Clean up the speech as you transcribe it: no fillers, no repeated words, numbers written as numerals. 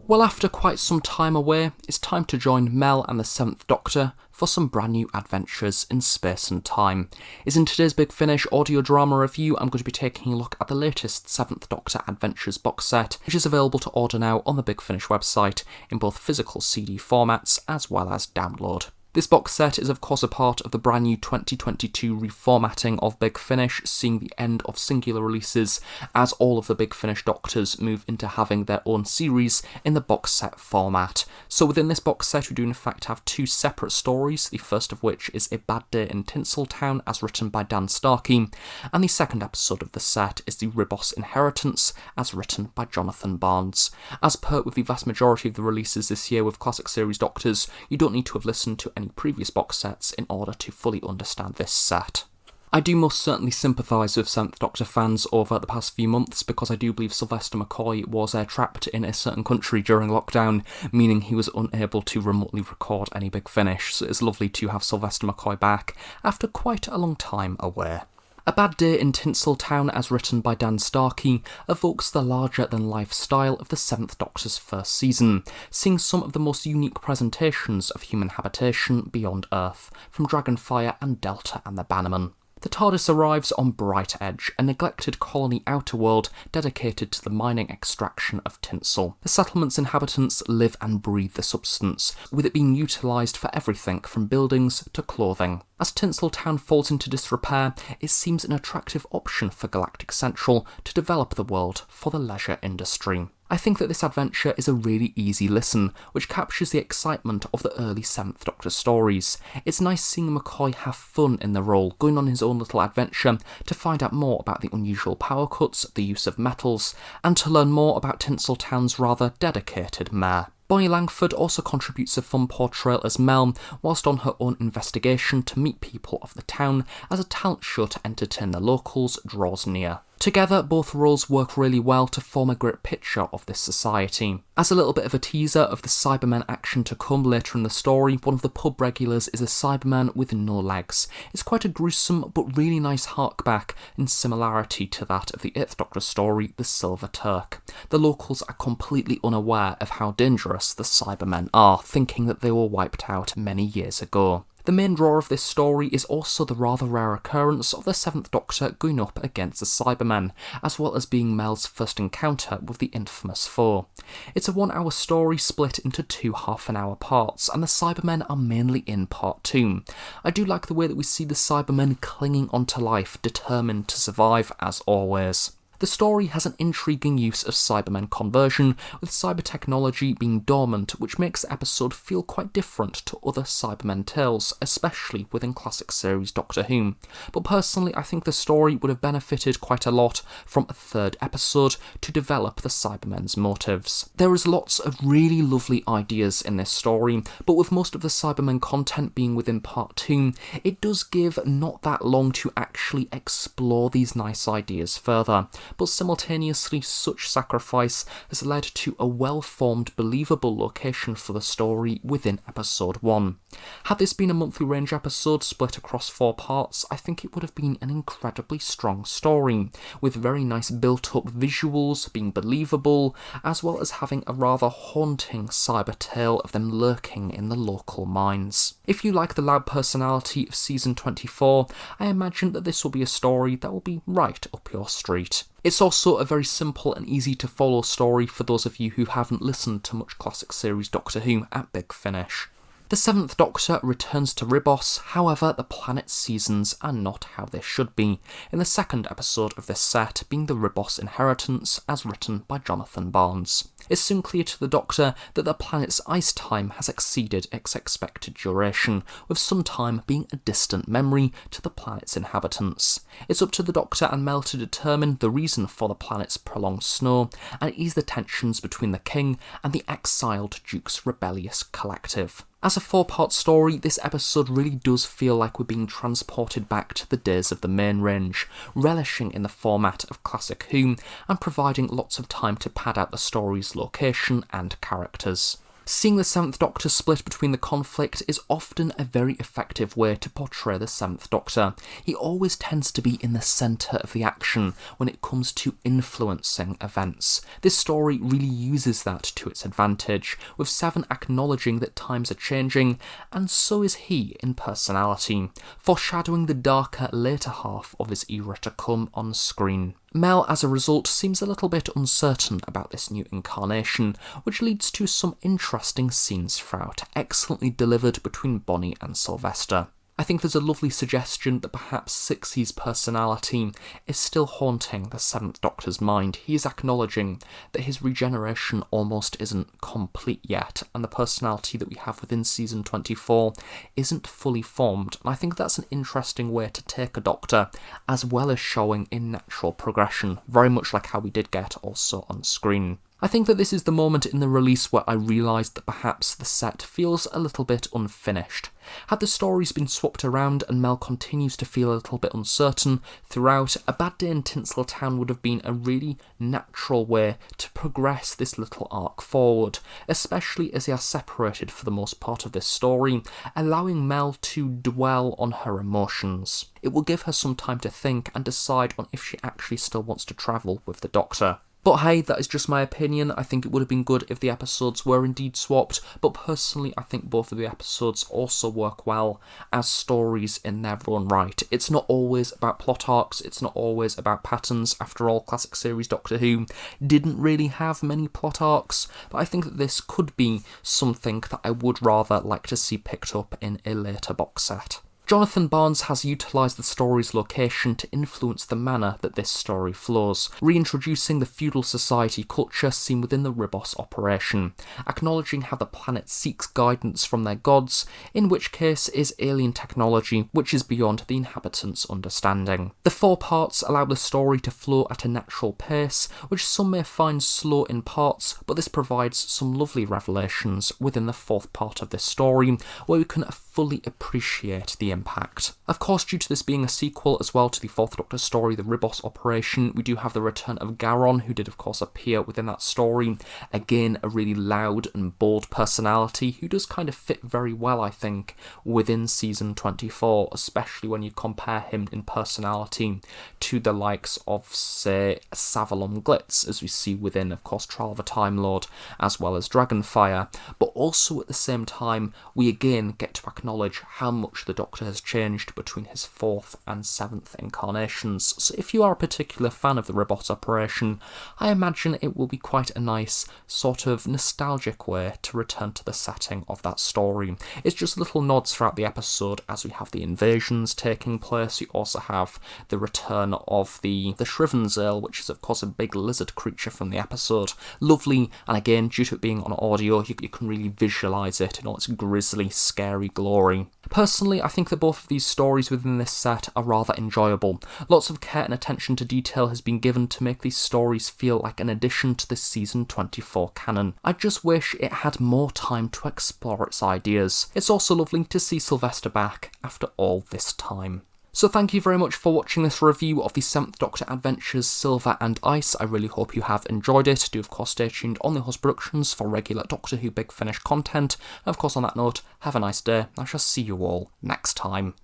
Well, after quite some time away, it's time to join Mel and the Seventh Doctor for some brand new adventures in space and time. In today's Big Finish audio drama review, I'm going to be taking a look at the latest Seventh Doctor Adventures box set, which is available to order now on the Big Finish website in both physical CD formats as well as download. This box set is of course a part of the brand new 2022 reformatting of Big Finish, seeing the end of singular releases as all of the Big Finish Doctors move into having their own series in the box set format. So within this box set we do in fact have two separate stories, the first of which is A Bad Day in Tinseltown as written by Dan Starkey, and the second episode of the set is The Ribos Inheritance as written by Jonathan Barnes. As per with the vast majority of the releases this year with Classic Series Doctors, you don't need to have listened to any previous box sets in order to fully understand this set. I do most certainly sympathise with Seventh Doctor fans over the past few months because I do believe Sylvester McCoy was trapped in a certain country during lockdown, meaning he was unable to remotely record any Big Finish, so it's lovely to have Sylvester McCoy back after quite a long time away. A Bad Day in Tinseltown, as written by Dan Starkey, evokes the larger-than-life style of the Seventh Doctor's first season, seeing some of the most unique presentations of human habitation beyond Earth, from Dragonfire and Delta and the Bannerman. The TARDIS arrives on Bright Edge, a neglected colony outer world dedicated to the mining extraction of tinsel. The settlement's inhabitants live and breathe the substance, with it being utilised for everything from buildings to clothing. As Tinseltown falls into disrepair, it seems an attractive option for Galactic Central to develop the world for the leisure industry. I think that this adventure is a really easy listen, which captures the excitement of the early Seventh Doctor stories. It's nice seeing McCoy have fun in the role, going on his own little adventure to find out more about the unusual power cuts, the use of metals, and to learn more about Tinseltown's rather dedicated mayor. Bonnie Langford also contributes a fun portrayal as Mel, whilst on her own investigation to meet people of the town as a talent show to entertain the locals draws near. Together, both roles work really well to form a great picture of this society. As a little bit of a teaser of the Cybermen action to come later in the story, one of the pub regulars is a Cyberman with no legs. It's quite a gruesome but really nice harkback in similarity to that of the 8th Doctor story, The Silver Turk. The locals are completely unaware of how dangerous the Cybermen are, thinking that they were wiped out many years ago. The main draw of this story is also the rather rare occurrence of the Seventh Doctor going up against the Cybermen, as well as being Mel's first encounter with the infamous foe. It's a 1-hour story split into 2 half-an-hour parts, and the Cybermen are mainly in part 2. I do like the way that we see the Cybermen clinging onto life, determined to survive as always. The story has an intriguing use of Cybermen conversion, with cyber technology being dormant, which makes the episode feel quite different to other Cybermen tales, especially within classic series Doctor Who. But personally, I think the story would have benefited quite a lot from a 3rd episode to develop the Cybermen's motives. There is lots of really lovely ideas in this story, but with most of the Cybermen content being within part 2, it does give not that long to actually explore these nice ideas further. But simultaneously such sacrifice has led to a well-formed, believable location for the story within episode 1. Had this been a monthly range episode split across 4 parts, I think it would have been an incredibly strong story, with very nice built-up visuals, being believable, as well as having a rather haunting cyber tale of them lurking in the local mines. If you like the loud personality of season 24, I imagine that this will be a story that will be right up your street. It's also a very simple and easy to follow story for those of you who haven't listened to much classic series Doctor Who at Big Finish. The Seventh Doctor returns to Ribos, however the planet's seasons are not how they should be, in the second episode of this set being The Ribos Inheritance as written by Jonathan Barnes. It's soon clear to the Doctor that the planet's ice time has exceeded its expected duration, with sun time being a distant memory to the planet's inhabitants. It's up to the Doctor and Mel to determine the reason for the planet's prolonged snow and ease the tensions between the King and the exiled Duke's rebellious collective. As a 4-part story, this episode really does feel like we're being transported back to the days of the main range, relishing in the format of Classic Who and providing lots of time to pad out the story's location and characters. Seeing the Seventh Doctor split between the conflict is often a very effective way to portray the Seventh Doctor. He always tends to be in the centre of the action when it comes to influencing events. This story really uses that to its advantage, with Seven acknowledging that times are changing, and so is he in personality, foreshadowing the darker later half of his era to come on screen. Mel, as a result, seems a little bit uncertain about this new incarnation, which leads to some interesting scenes throughout, excellently delivered between Bonnie and Sylvester. I think there's a lovely suggestion that perhaps Sixie's personality is still haunting the Seventh Doctor's mind. He is acknowledging that his regeneration almost isn't complete yet, and the personality that we have within Season 24 isn't fully formed, and I think that's an interesting way to take a Doctor, as well as showing in natural progression, very much like how we did get also on screen. I think that this is the moment in the release where I realised that perhaps the set feels a little bit unfinished. Had the stories been swapped around and Mel continues to feel a little bit uncertain throughout, A Bad Day in Tinseltown would have been a really natural way to progress this little arc forward, especially as they are separated for the most part of this story, allowing Mel to dwell on her emotions. It will give her some time to think and decide on if she actually still wants to travel with the Doctor. But hey, that is just my opinion. I think it would have been good if the episodes were indeed swapped, but personally I think both of the episodes also work well as stories in their own right. It's not always about plot arcs, it's not always about patterns. After all, classic series Doctor Who didn't really have many plot arcs, but I think that this could be something that I would rather like to see picked up in a later box set. Jonathan Barnes has utilised the story's location to influence the manner that this story flows, reintroducing the feudal society culture seen within the Ribos operation, acknowledging how the planet seeks guidance from their gods, in which case is alien technology which is beyond the inhabitants' understanding. The 4 parts allow the story to flow at a natural pace, which some may find slow in parts, but this provides some lovely revelations within the 4th part of this story, where we can fully appreciate the impact. Of course, due to this being a sequel as well to the 4th Doctor story, the Ribos operation, we do have the return of Garon, who did of course appear within that story. Again, a really loud and bold personality who does kind of fit very well, I think, within Season 24, especially when you compare him in personality to the likes of, say, Savalon Glitz, as we see within, of course, Trial of a Time Lord, as well as Dragonfire. But also at the same time, we again get to acknowledge how much the Doctor has changed between his 4th and 7th incarnations, so if you are a particular fan of the Ribos operation, I imagine it will be quite a nice, sort of nostalgic way to return to the setting of that story. It's just little nods throughout the episode as we have the invasions taking place. We also have the return of the Shrivenzale, which is of course a big lizard creature from the episode. Lovely, and again, due to it being on audio, you can really visualise it in all its grisly, scary glory. Personally, I think that both of these stories within this set are rather enjoyable. Lots of care and attention to detail has been given to make these stories feel like an addition to the Season 24 canon. I just wish it had more time to explore its ideas. It's also lovely to see Sylvester back after all this time. So thank you very much for watching this review of the 7th Doctor Adventures Silver and Ice. I really hope you have enjoyed it. Do of course stay tuned on the Husk Productions for regular Doctor Who Big Finish content. And of course on that note, have a nice day. I shall see you all next time.